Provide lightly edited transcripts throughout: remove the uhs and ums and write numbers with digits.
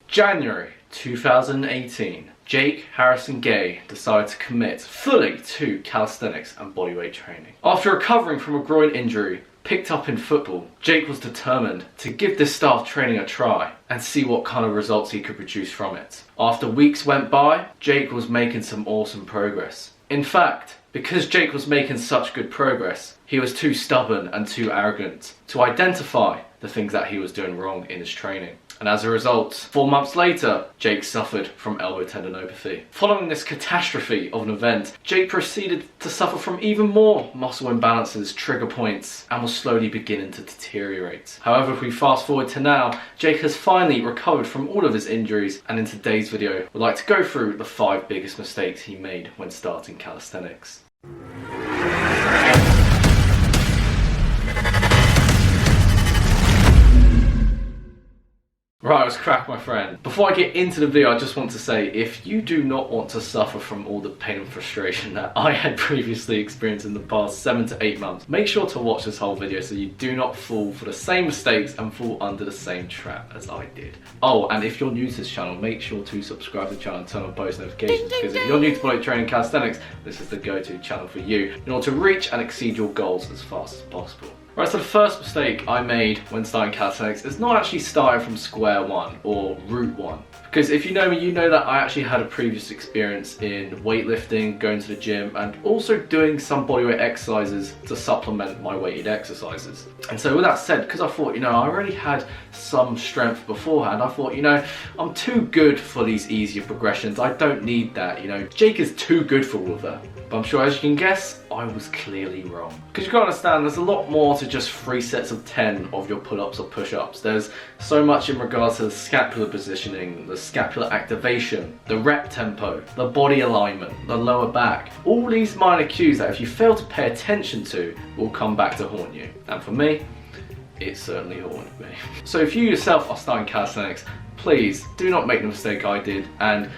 January 2018, Jake Harrison Gay decided to commit fully to calisthenics and bodyweight training. After recovering from a groin injury picked up in football, Jake was determined to give this style of training a try and see what kind of results he could produce from it. After weeks went by, Jake was making some awesome progress. In fact, because Jake was making such good progress, he was too stubborn and too arrogant to identify the things that he was doing wrong in his training. And as a result, 4 months later, Jake suffered from elbow tendinopathy. Following this catastrophe of an event, Jake proceeded to suffer from even more muscle imbalances, trigger points, and was slowly beginning to deteriorate. However, if we fast forward to now, Jake has finally recovered from all of his injuries, and in today's video, we'd like to go through the 5 biggest mistakes he made when starting calisthenics. Right, let's crack, my friend. Before I get into the video, I just want to say, if you do not want to suffer from all the pain and frustration that I had previously experienced in the past 7 to 8 months, make sure to watch this whole video so you do not fall for the same mistakes and fall under the same trap as I did. Oh, and if you're new to this channel, make sure to subscribe to the channel and turn on post notifications, because if you're new to bodyweight training calisthenics, this is the go-to channel for you in order to reach and exceed your goals as fast as possible. Right, so the first mistake I made when starting calisthenics is not actually starting from square one or route one. Because if you know me, you know that I actually had a previous experience in weightlifting, going to the gym, and also doing some bodyweight exercises to supplement my weighted exercises. And so with that said, because I thought, I already had some strength beforehand, I thought, I'm too good for these easier progressions. I don't need that, Jake is too good for all of that. But I'm sure, as you can guess, I was clearly wrong. Because you've got to understand, there's a lot more to just 3 sets of 10 of your pull-ups or push-ups. There's so much in regards to the scapular positioning, the scapular activation, the rep tempo, the body alignment, the lower back. All these minor cues that if you fail to pay attention to will come back to haunt you. And for me, it certainly haunted me. So if you yourself are starting calisthenics, please do not make the mistake I did and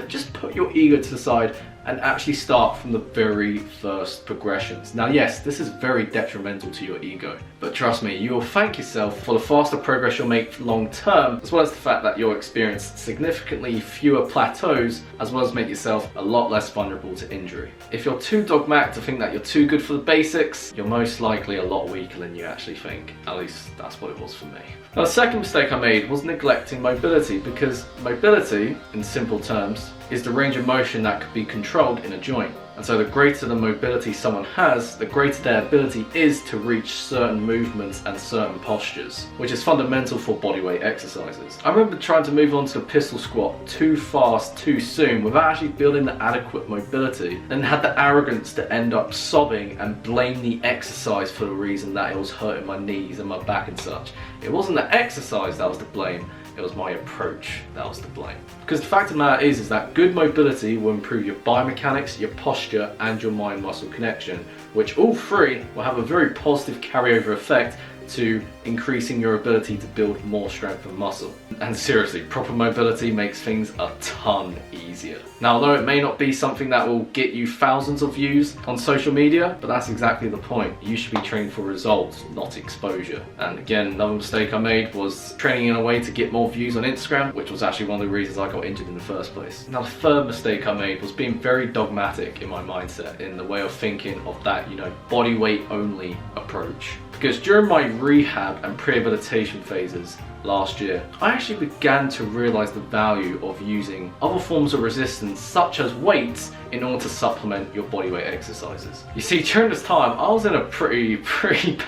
just put your ego to the side and actually start from the very first progressions. Now yes, this is very detrimental to your ego, but trust me, you will thank yourself for the faster progress you'll make long term, as well as the fact that you'll experience significantly fewer plateaus, as well as make yourself a lot less vulnerable to injury. If you're too dogmatic to think that you're too good for the basics, you're most likely a lot weaker than you actually think. At least that's what it was for me. Now the second mistake I made was neglecting mobility, because mobility, in simple terms, is the range of motion that could be controlled in a joint. And so the greater the mobility someone has, the greater their ability is to reach certain movements and certain postures, which is fundamental for bodyweight exercises. I remember trying to move on to a pistol squat too fast, too soon, without actually building the adequate mobility, and had the arrogance to end up sobbing and blame the exercise for the reason that it was hurting my knees and my back and such. It wasn't the exercise that was to blame, it was my approach that was to blame. Because the fact of the matter is that good mobility will improve your biomechanics, your posture, and your mind-muscle connection, which all 3 will have a very positive carryover effect to increasing your ability to build more strength and muscle. And seriously, proper mobility makes things a ton easier. Now, although it may not be something that will get you thousands of views on social media, but that's exactly the point. You should be training for results, not exposure. And again, another mistake I made was training in a way to get more views on Instagram, which was actually one of the reasons I got injured in the first place. Now, the third mistake I made was being very dogmatic in my mindset, in the way of thinking of that, body weight only approach. Because during my rehab and prehabilitation phases last year, I actually began to realize the value of using other forms of resistance, such as weights, in order to supplement your bodyweight exercises. You see, during this time, I was in a pretty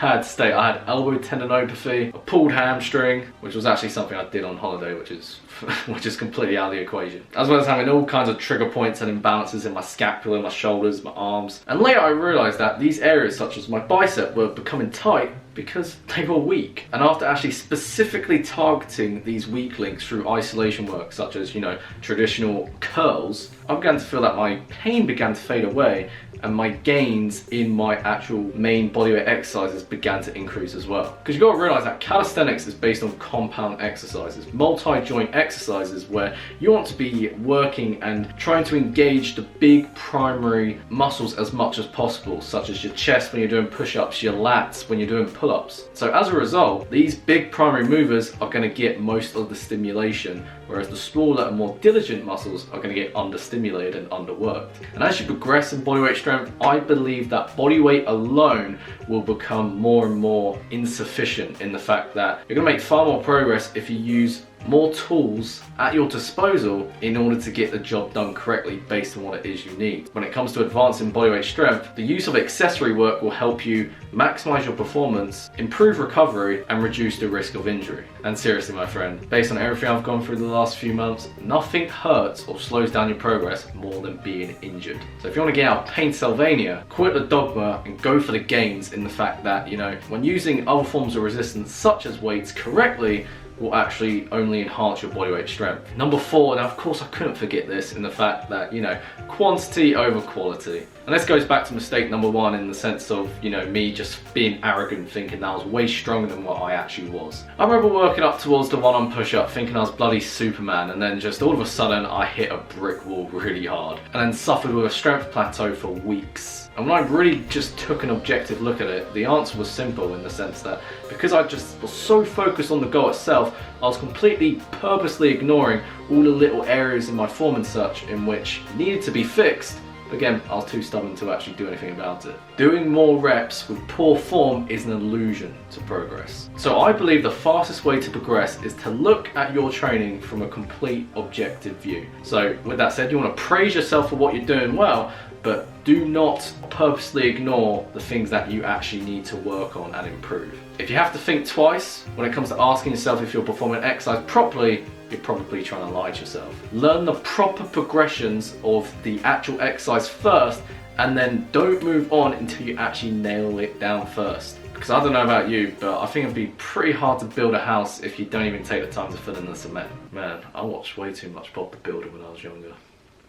bad state. I had elbow tendinopathy, a pulled hamstring, which was actually something I did on holiday, which is completely out of the equation. As well as having all kinds of trigger points and imbalances in my scapula, my shoulders, my arms. And later I realized that these areas, such as my bicep, were becoming tight because they were weak. And after actually specifically targeting these weak links through isolation work, such as, traditional curls, I began to feel that my pain began to fade away and my gains in my actual main bodyweight exercises began to increase as well. Because you've got to realize that calisthenics is based on compound exercises, multi-joint exercises, where you want to be working and trying to engage the big primary muscles as much as possible, such as your chest when you're doing push-ups, your lats when you're doing pull-ups, pull-ups. So as a result, these big primary movers are going to get most of the stimulation, whereas the smaller and more diligent muscles are going to get understimulated and underworked. And as you progress in bodyweight strength, I believe that bodyweight alone will become more and more insufficient, in the fact that you're going to make far more progress if you use more tools at your disposal in order to get the job done correctly based on what it is you need. When it comes to advancing bodyweight strength, the use of accessory work will help you maximize your performance, improve recovery, and reduce the risk of injury. And seriously, my friend, based on everything I've gone through the last few months, nothing hurts or slows down your progress more than being injured. So if you want to get out of Pennsylvania, quit the dogma and go for the gains, in the fact that, you know, when using other forms of resistance such as weights correctly, will actually only enhance your bodyweight strength. Number 4, now of course I couldn't forget this, in the fact that, you know, quantity over quality. And this goes back to mistake number 1, in the sense of, you know, me just being arrogant, thinking that I was way stronger than what I actually was. I remember working up towards the one-arm push-up thinking I was bloody Superman, and then just all of a sudden I hit a brick wall really hard, and then suffered with a strength plateau for weeks. And when I really just took an objective look at it, the answer was simple, in the sense that because I just was so focused on the goal itself, I was completely purposely ignoring all the little areas in my form and such in which needed to be fixed. But again, I was too stubborn to actually do anything about it. Doing more reps with poor form is an illusion to progress. So I believe the fastest way to progress is to look at your training from a complete objective view. So with that said, you want to praise yourself for what you're doing well, but do not purposely ignore the things that you actually need to work on and improve. If you have to think twice when it comes to asking yourself if you're performing an exercise properly, you're probably trying to lie to yourself. Learn the proper progressions of the actual exercise first, and then don't move on until you actually nail it down first. Because I don't know about you, but I think it'd be pretty hard to build a house if you don't even take the time to fill in the cement. Man, I watched way too much Bob the Builder when I was younger.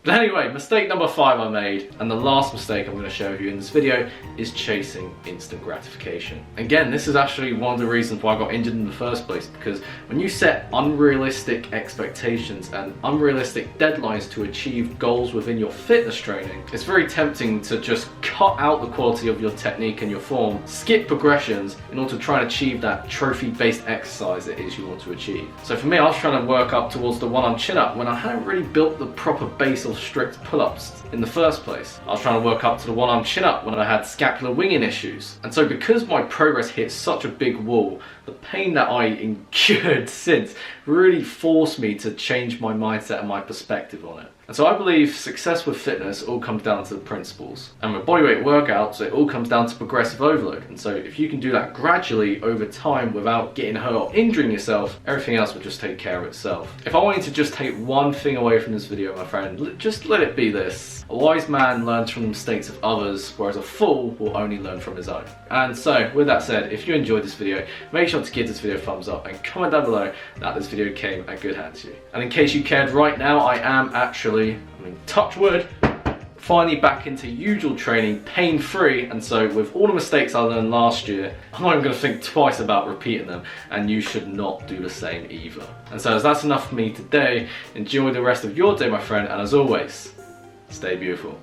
But anyway, mistake number 5 I made, and the last mistake I'm going to show you in this video, is chasing instant gratification. Again, this is actually one of the reasons why I got injured in the first place, because when you set unrealistic expectations and unrealistic deadlines to achieve goals within your fitness training, it's very tempting to just cut out the quality of your technique and your form, skip progressions in order to try and achieve that trophy-based exercise it is you want to achieve. So for me, I was trying to work up towards the one-arm chin-up when I hadn't really built the proper base of strict pull-ups in the first place. I was trying to work up to the one-arm chin-up when I had scapular winging issues. And so because my progress hit such a big wall, the pain that I endured since really forced me to change my mindset and my perspective on it. And so I believe success with fitness all comes down to the principles. And with bodyweight workouts, it all comes down to progressive overload. And so if you can do that gradually over time without getting hurt or injuring yourself, everything else will just take care of itself. If I wanted to just take one thing away from this video, my friend, just let it be this. A wise man learns from the mistakes of others, whereas a fool will only learn from his own. And so, with that said, if you enjoyed this video, make sure to give this video a thumbs up and comment down below that this video came at good hands to you. And in case you cared, right now I am actually, touch wood, finally back into usual training, pain-free, and so with all the mistakes I learned last year, I'm not even going to think twice about repeating them, and you should not do the same either. And so as that's enough for me today, enjoy the rest of your day, my friend, and as always, stay beautiful.